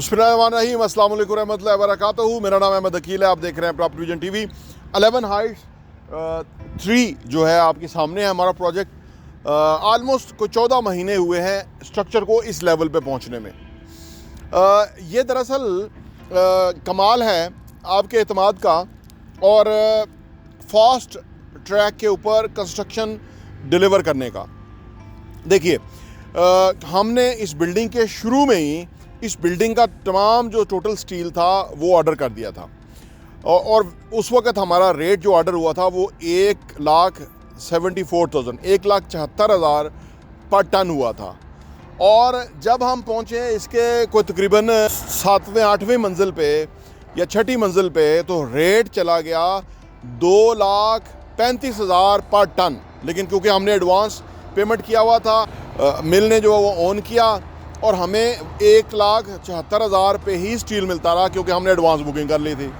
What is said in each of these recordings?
बिस्मिल्लाहिर्रहमानिर्रहीम, अस्सलाम वालेकुम रहमतुल्लाहि व बरकातहू। मेरा नाम अहमद अकील है। आप देख रहे हैं प्रॉपर्टी विजन टीवी। 11 हाइट्स 3 जो है आपके सामने है हमारा प्रोजेक्ट। आलमोस्ट कोई 14 महीने हुए हैं स्ट्रक्चर को इस लेवल पे पहुंचने में। ये दरअसल कमाल है आपके एतमाद का और फास्ट ट्रैक के ऊपर कंस्ट्रक्शन डिलीवर करने का। देखिए, हमने इस बिल्डिंग के शुरू में ही इस बिल्डिंग का तमाम जो टोटल स्टील था वो ऑर्डर कर दिया था और उस वक्त हमारा रेट जो ऑर्डर हुआ था वो 1,74,000 1,74,000 पर टन हुआ था। और जब हम पहुँचे इसके कोई तकरीबन 7वें 8वें मंजिल पे या 6ठी मंजिल पे तो रेट चला गया 2,35,000 पर टन। लेकिन क्योंकि हमने एडवांस पेमेंट किया हुआ था, मिल ने जो वो ऑन किया और हमें 1,74,000 पे ही स्टील मिलता रहा क्योंकि हमने एडवांस बुकिंग कर ली थी।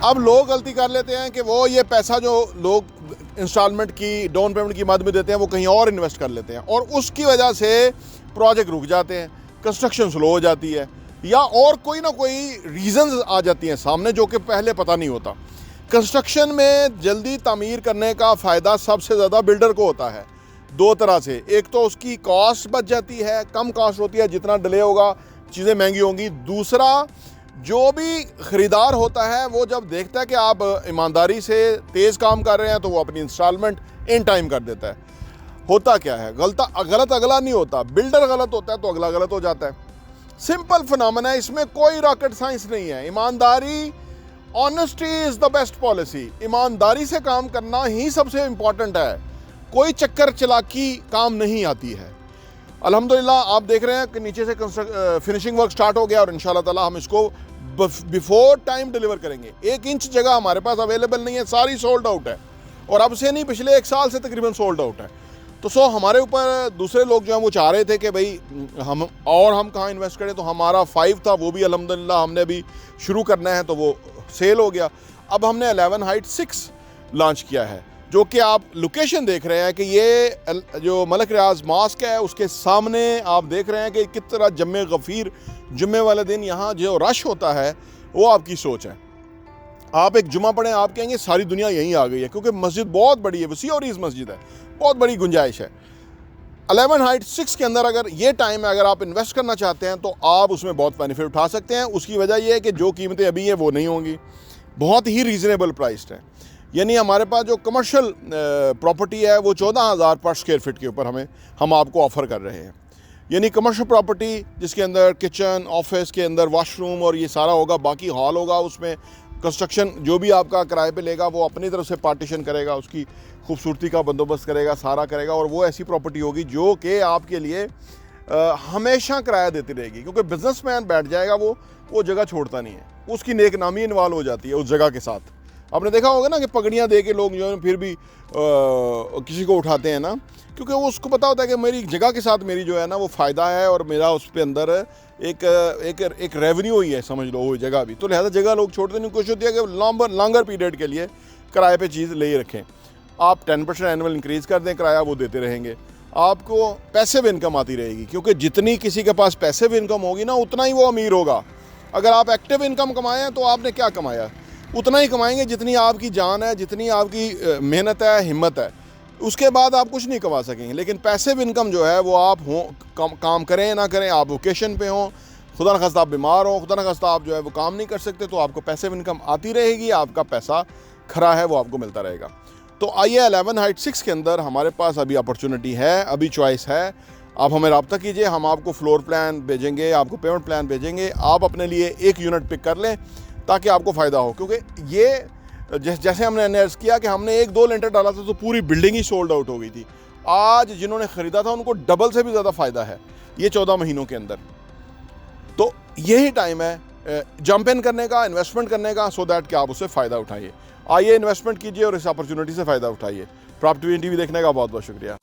अब लोग गलती कर लेते हैं कि वो ये पैसा जो लोग इंस्टॉलमेंट की डाउन पेमेंट की मद में देते हैं वो कहीं और इन्वेस्ट कर लेते हैं और उसकी वजह से प्रोजेक्ट रुक जाते हैं, कंस्ट्रक्शन स्लो हो जाती है या और कोई ना कोई रीज़न्स आ जाती हैं सामने जो कि पहले पता नहीं होता। कंस्ट्रक्शन में जल्दी तामीर करने का फ़ायदा सबसे ज़्यादा बिल्डर को होता है दो तरह से। एक तो उसकी कॉस्ट बच जाती है, कम कॉस्ट होती है, जितना डिले होगा चीज़ें महंगी होंगी। दूसरा, जो भी ख़रीदार होता है वो जब देखता है कि आप ईमानदारी से तेज़ काम कर रहे हैं तो वो अपनी इंस्टॉलमेंट इन टाइम कर देता है। होता क्या है, गलत अगला नहीं होता, बिल्डर गलत होता है तो अगला गलत हो जाता है। सिंपल फिनोमेना है, इसमें कोई रॉकेट साइंस नहीं है। ईमानदारी, honesty is the best policy. ईमानदारी से काम करना ही सबसे इम्पॉर्टेंट है। कोई चक्कर चलाकी काम नहीं आती है। अल्हम्दुलिल्लाह आप देख रहे हैं कि नीचे से फिनिशिंग वर्क स्टार्ट हो गया और इंशाल्लाह ताला हम इसको बिफोर टाइम डिलीवर करेंगे। 1 इंच जगह हमारे पास अवेलेबल नहीं है, सारी सोल्ड आउट है और अब से नहीं, पिछले 1 साल से तकरीबन सोल्ड आउट है। तो हमारे ऊपर दूसरे लोग जो हैं वो चाह रहे थे कि भाई हम कहाँ इन्वेस्ट करें, तो हमारा 5 था वो भी अल्हम्दुलिल्लाह हमने अभी शुरू करना है तो वो सेल हो गया। अब हमने 11 हाइट 6 लॉन्च किया है जो कि आप लोकेशन देख रहे हैं कि ये जो मलिक रियाज मॉस्क है उसके सामने आप देख रहे हैं कि किस तरह जम्मे गफ़ीर जुम्मे वाले दिन यहाँ जो रश होता है वो आपकी सोच है। आप एक जुमा पढ़ें, आप कहेंगे सारी दुनिया यहीं आ गई है क्योंकि मस्जिद बहुत बड़ी है, वसी और इस मस्जिद है, बहुत बड़ी गुंजाइश है। 11 हाइट 6 के अंदर अगर ये टाइम है, अगर आप इन्वेस्ट करना चाहते हैं तो आप उसमें बहुत बेनिफिट उठा सकते हैं। उसकी वजह यह है कि जो कीमतें अभी हैं वो नहीं होंगी, बहुत ही रीज़नेबल प्राइस्ड है। यानी हमारे पास जो कमर्शियल प्रॉपर्टी है वो 14,000 पर स्क्वायर फीट के ऊपर हम आपको ऑफ़र कर रहे हैं। यानी कमर्शियल प्रॉपर्टी जिसके अंदर किचन, ऑफिस के अंदर वॉशरूम और ये सारा होगा, बाकी हॉल होगा, उसमें कंस्ट्रक्शन जो भी आपका किराए पे लेगा वो अपनी तरफ से पार्टीशन करेगा, उसकी खूबसूरती का बंदोबस्त करेगा, सारा करेगा और वो ऐसी प्रॉपर्टी होगी जो कि आपके लिए हमेशा किराया देती रहेगी क्योंकि बिजनेसमैन बैठ जाएगा, वो जगह छोड़ता नहीं है, उसकी नेक नामी इन्वॉल्व हो जाती है उस जगह के साथ। आपने देखा होगा ना कि पगड़ियाँ दे के लोग जो है फिर भी किसी को उठाते हैं ना, क्योंकि वो उसको पता होता है कि मेरी जगह के साथ मेरी जो है ना वो फ़ायदा है और मेरा उस पे अंदर एक रेवेन्यू ही है, समझ लो वो जगह भी। तो लिहाजा जगह लोग छोड़ते नहीं, कोशिश होती है कि लॉन्गर पीरियड के लिए किराए पे चीज़ ले ही रखें। आप 10% एनुअल इंक्रीज़ कर दें किराया, वो देते रहेंगे, आपको पैसिव इनकम आती रहेगी क्योंकि जितनी किसी के पास पैसिव इनकम होगी ना उतना ही वो अमीर होगा। अगर आप एक्टिव इनकम कमाएँ तो आपने क्या कमाया, उतना ही कमाएंगे जितनी आपकी जान है, जितनी आपकी मेहनत है, हिम्मत है, उसके बाद आप कुछ नहीं कमा सकेंगे। लेकिन पैसिव इनकम जो है वो आप काम करें ना करें, आप वोकेशन पे हों, खुदा न खास्ता आप बीमार हों, खुदा न खास्ता आप जो है वो काम नहीं कर सकते, तो आपको पैसिव इनकम आती रहेगी, आपका पैसा खरा है वो आपको मिलता रहेगा। तो आइए 11 हाइट 6 के अंदर हमारे पास अभी अपॉर्चुनिटी है, अभी चॉइस है। आप हमें रब्ता कीजिए, हम आपको फ्लोर प्लान भेजेंगे, आपको पेमेंट प्लान भेजेंगे, आप अपने लिए 1 यूनिट पिक कर लें ताकि आपको फ़ायदा हो। क्योंकि ये जैसे हमने अनाउंस किया कि हमने 1-2 लेंटर डाला था तो पूरी बिल्डिंग ही सोल्ड आउट हो गई थी। आज जिन्होंने ख़रीदा था उनको डबल से भी ज़्यादा फ़ायदा है ये 14 महीनों के अंदर। तो यही टाइम है जंप इन करने का, इन्वेस्टमेंट करने का, सो दैट कि आप उससे फ़ायदा उठाइए। आइए इन्वेस्टमेंट कीजिए और इस अपॉर्चुनिटी से फ़ायदा उठाइए। प्रॉपर्टी विजन टीवी देखने का बहुत बहुत शुक्रिया।